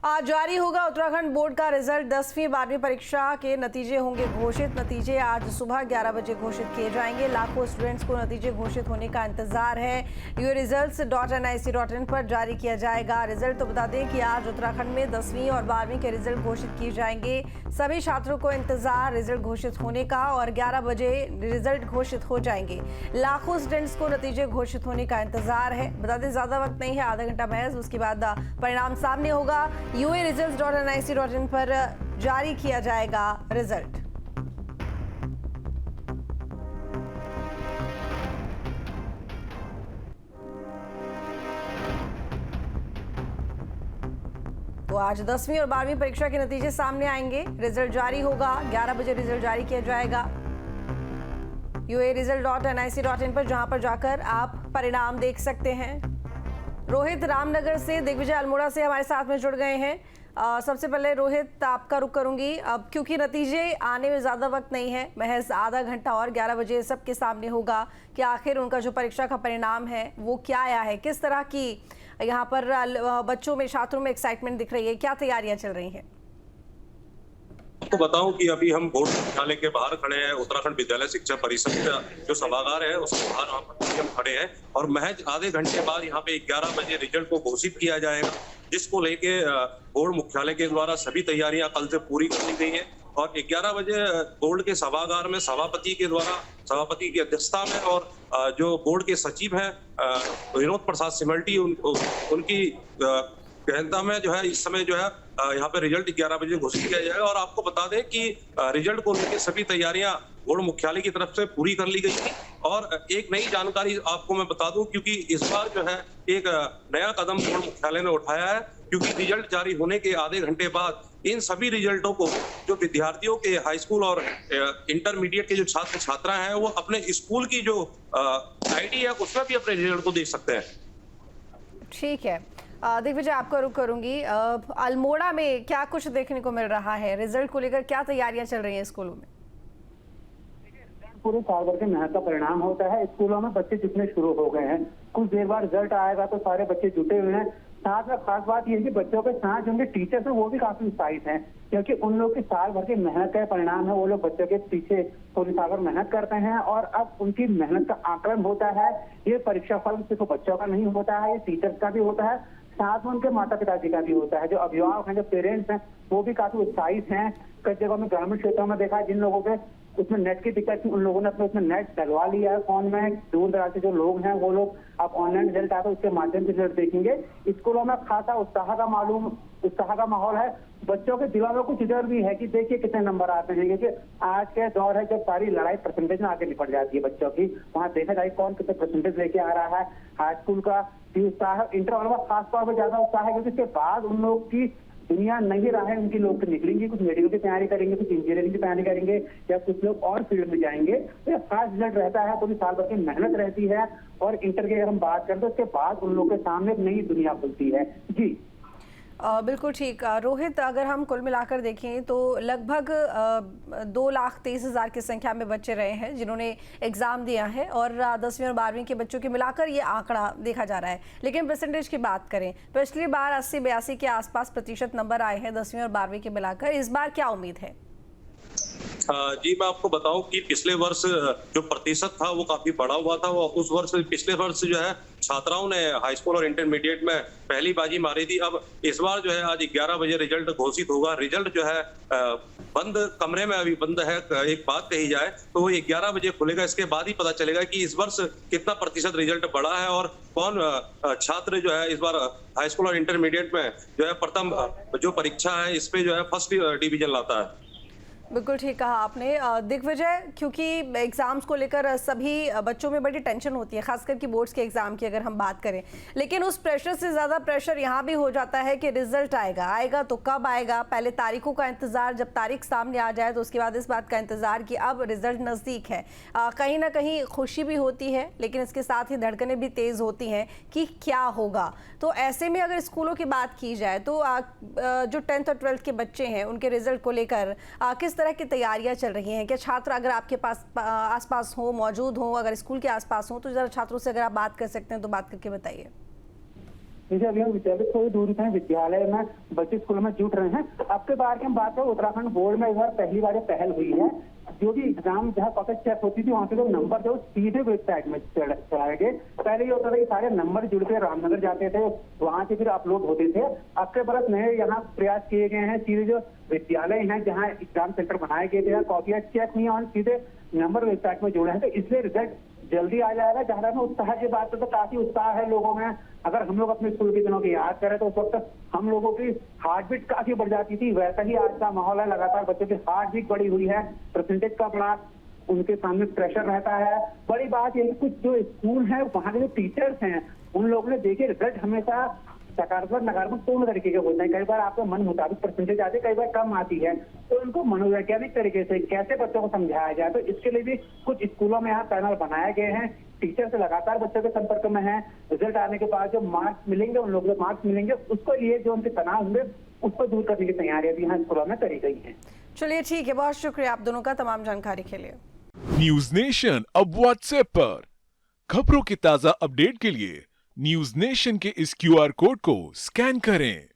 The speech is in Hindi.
आज जारी होगा उत्तराखंड बोर्ड का रिजल्ट। 10वीं 12वीं परीक्षा के नतीजे होंगे घोषित। नतीजे आज सुबह 11 बजे घोषित किए जाएंगे। लाखों स्टूडेंट्स को नतीजे घोषित होने का इंतजार है। ये results.nic.in पर जारी किया जाएगा। रिजल्ट तो बता दें कि आज उत्तराखंड में 10वीं और 12वीं के रिजल्ट घोषित किए जाएंगे। सभी छात्रों को इंतजार रिजल्ट घोषित होने का और 11 बजे रिजल्ट घोषित हो जाएंगे। लाखों स्टूडेंट्स को नतीजे घोषित होने का इंतजार है। बता दें ज्यादा वक्त नहीं है, आधा घंटा महज, उसके बाद परिणाम सामने होगा। UAResults.nic.in पर जारी किया जाएगा रिजल्ट। तो आज 10वीं और 12वीं परीक्षा के नतीजे सामने आएंगे। रिजल्ट जारी होगा, 11 बजे रिजल्ट जारी किया जाएगा। UAResults.nic.in पर, जहां पर जाकर आप परिणाम देख सकते हैं। रोहित रामनगर से, दिग्विजय अल्मोड़ा से हमारे साथ में जुड़ गए हैं। सबसे पहले रोहित, आपका रुख करूंगी अब, क्योंकि नतीजे आने में ज़्यादा वक्त नहीं है, महज आधा घंटा और 11 बजे सबके सामने होगा कि आखिर उनका जो परीक्षा का परिणाम है वो क्या आया है। किस तरह की यहाँ पर बच्चों में, छात्रों में एक्साइटमेंट दिख रही है, क्या तैयारियां चल रही हैं? आपको बताऊं कि अभी हम बोर्ड मुख्यालय के बाहर खड़े हैं। उत्तराखंड विद्यालय शिक्षा परिषद का जो सभागार है उसके बाहर हम खड़े हैं और महज आधे घंटे बाद यहाँ पे 11 बजे रिजल्ट को घोषित किया जाएगा, जिसको लेके बोर्ड मुख्यालय के द्वारा सभी तैयारियां कल से पूरी कर ली गई हैं। और 11 बजे बोर्ड के सभागार में सभापति के द्वारा, सभापति की अध्यक्षता में और जो बोर्ड के सचिव हैं विनोद प्रसाद सिमल्टी, उनकी गहनता में जो है इस समय जो है यहाँ पे रिजल्ट 11 बजे घोषित किया जाएगा। और आपको बता दें कि रिजल्ट को लेकर सभी तैयारियां बोर्ड मुख्यालय की तरफ से पूरी कर ली गई थी। और एक नई जानकारी आपको मैं बता दूं, क्योंकि इस बार जो है एक नया कदम बोर्ड मुख्यालय ने उठाया है, क्योंकि रिजल्ट जारी होने के आधे घंटे बाद इन सभी रिजल्टों को जो विद्यार्थियों के हाई स्कूल और इंटरमीडिएट के जो छात्र छात्रा हैं वो अपने स्कूल की जो ID है उसमें भी अपने रिजल्ट को देख सकते हैं। ठीक है, दिग्विजय आपका रुख करूंगी। अल्मोड़ा में क्या कुछ देखने को मिल रहा है? रिजल्ट को लेकर क्या तैयारियां चल रही हैं स्कूलों में? पूरे साल भर के मेहनत का परिणाम होता है। स्कूलों में बच्चे जुटने शुरू हो गए हैं। कुछ देर बाद रिजल्ट आएगा तो सारे बच्चे जुटे हुए हैं। साथ में खास बात यह है कि बच्चों के साथ जो उनके टीचर्स हैं वो भी काफी उत्साहित हैं, क्योंकि उन लोग की साल भर की मेहनत का परिणाम है। वो लोग बच्चों के पीछे पूरी साल भर मेहनत करते हैं और अब उनकी मेहनत का आकलन होता है। ये परीक्षा फल सिर्फ बच्चों का नहीं होता है, ये टीचर्स का भी होता है, साथ में उनके माता पिताजी का भी होता है। जो अभिभावक हैं, जो पेरेंट्स हैं, वो भी काफी उत्साहित हैं। कई जगहों में ग्रामीण क्षेत्रों में देखा है जिन लोगों के उसमें नेट की दिक्कत थी, उन लोगों ने अपने उसमें नेट लगवा लिया है फोन में। दूर दराज से जो लोग हैं वो लोग अब ऑनलाइन रिजल्ट आता है उसके माध्यम से रिजल्ट देखेंगे। स्कूलों में खासा उत्साह का माहौल है। बच्चों के दिलों में कुछ इधर भी है कि देखिए कितने नंबर आते हैं, क्योंकि आज के दौर है जब सारी लड़ाई परसेंटेज में आगे निपट जाती है बच्चों की। वहाँ देखा जाए कौन कितने परसेंटेज लेके आ रहा है। हाई स्कूल का भी उत्साह है, इंटर वालों का खासतौर पर ज्यादा उत्साह है, क्योंकि इसके बाद उन लोग की दुनिया नहीं रहा है। उनकी लोग निकलेंगे, कुछ मेडिकल की तैयारी करेंगे, कुछ इंजीनियरिंग की तैयारी करेंगे, या कुछ लोग और फील्ड में जाएंगे। तो ये खास रिजल्ट रहता है, पूरी साल भर की मेहनत रहती है। और इंटर की अगर हम बात करें तो उसके बाद उन लोगों के सामने एक नई दुनिया खुलती है। जी बिल्कुल ठीक। रोहित, अगर हम कुल मिलाकर देखें तो लगभग 2,23,000 की संख्या में बच्चे रहे हैं जिन्होंने एग्ज़ाम दिया है, और 10वीं और 12वीं के बच्चों के मिलाकर ये आंकड़ा देखा जा रहा है। लेकिन परसेंटेज की बात करें, पिछली बार 80-82 के आसपास प्रतिशत नंबर आए हैं 10वीं और 12वीं के मिलाकर। इस बार क्या उम्मीद है? जी, मैं आपको बताऊं कि पिछले वर्ष जो प्रतिशत था वो काफी बढ़ा हुआ था। वो उस वर्ष, पिछले वर्ष जो है छात्राओं ने हाई स्कूल और इंटरमीडिएट में पहली बाजी मारी थी। अब इस बार जो है आज 11 बजे रिजल्ट घोषित होगा। रिजल्ट जो है बंद कमरे में अभी बंद है। एक बात कही जाए तो वो 11 बजे खुलेगा, इसके बाद ही पता चलेगा कि इस वर्ष कितना प्रतिशत रिजल्ट बढ़ा है और कौन छात्र जो है इस बार हाई स्कूल और इंटरमीडिएट में जो है प्रथम जो परीक्षा है इस पे जो है फर्स्ट डिवीजन लाता है। बिल्कुल ठीक कहा आपने दिग्विजय, क्योंकि एग्ज़ाम्स को लेकर सभी बच्चों में बड़ी टेंशन होती है, खासकर कि बोर्ड्स के एग्ज़ाम की अगर हम बात करें। लेकिन उस प्रेशर से ज़्यादा प्रेशर यहाँ भी हो जाता है कि रिजल्ट आएगा तो कब आएगा। पहले तारीखों का इंतज़ार, जब तारीख सामने आ जाए तो उसके बाद इस बात का इंतज़ार कि अब रिजल्ट नज़दीक है। कहीं ना कहीं खुशी भी होती है, लेकिन इसके साथ ही धड़कनें भी तेज़ होती हैं कि क्या होगा। तो ऐसे में अगर स्कूलों की बात की जाए तो जो 10th और 12th के बच्चे हैं उनके रिजल्ट को लेकर किस तरह की तैयारियां चल रही हैं? क्या छात्र अगर आपके पास आसपास हो, मौजूद हो, अगर स्कूल के आसपास हो, तो जरा छात्रों से अगर आप बात कर सकते हैं तो बात करके बताइए। जैसे अभी हम विद्यालय थोड़ी दूरी से विद्यालय में बच्चे स्कूल में जुट रहे हैं। अब के बार की हम बात करें, उत्तराखंड बोर्ड में इस बार पहली बार पहल हुई है। जो भी एग्जाम जहाँ कॉपी चेक होती थी वहाँ पे जो नंबर जो सीधे वेबसाइट में चढ़ाए गए। पहले ये होता था कि सारे नंबर जुड़ के रामनगर जाते थे, वहां से फिर अपलोड होते थे। अब के बरस नए यहाँ प्रयास किए गए हैं, सीधे जो विद्यालय हैं जहाँ एग्जाम सेंटर बनाए गए थे, कॉपियां चेक नहीं और सीधे नंबर वेबसाइट में जुड़े हैं, तो इसलिए रिजल्ट जल्दी आ जाएगा। जहाँ में उत्साह की बात है तो काफी उत्साह है लोगों में। अगर हम लोग अपने स्कूल के दिनों की याद करें तो उस वक्त हम लोगों की हार्ट बीट काफी बढ़ जाती थी, वैसा ही आज का माहौल है। लगातार बच्चों की हार्ट बीट बढ़ी हुई है, परसेंटेज का बड़ा उनके सामने प्रेशर रहता है। बड़ी बात यह कुछ जो स्कूल है वहाँ के जो टीचर्स हैं उन लोगों ने देखिए रिजल्ट हमेशा सकारात्मक नकारात्मक पूर्ण तरीके के होते हैं। कई बार आपको मन मुताबिक परसेंटेज आती है, कई बार कम आती है, तो इनको मनोवैज्ञानिक तरीके से कैसे बच्चों को समझाया जाए, तो इसके लिए भी कुछ स्कूलों में यहाँ पैनल बनाए गए हैं। टीचर से लगातार बच्चों के संपर्क में है। रिजल्ट आने के बाद जो मार्क्स मिलेंगे, उन लोगों को मार्क्स मिलेंगे, उसको लिए जो उनके तनाव होंगे उसको दूर करने की तैयारियां भी यहाँ स्कूलों में करी गई है। चलिए ठीक है, बहुत शुक्रिया आप दोनों का तमाम जानकारी के लिए। न्यूज नेशन अब व्हाट्सएप पर खबरों के ताजा अपडेट के लिए न्यूज नेशन के इस QR कोड को स्कैन करें।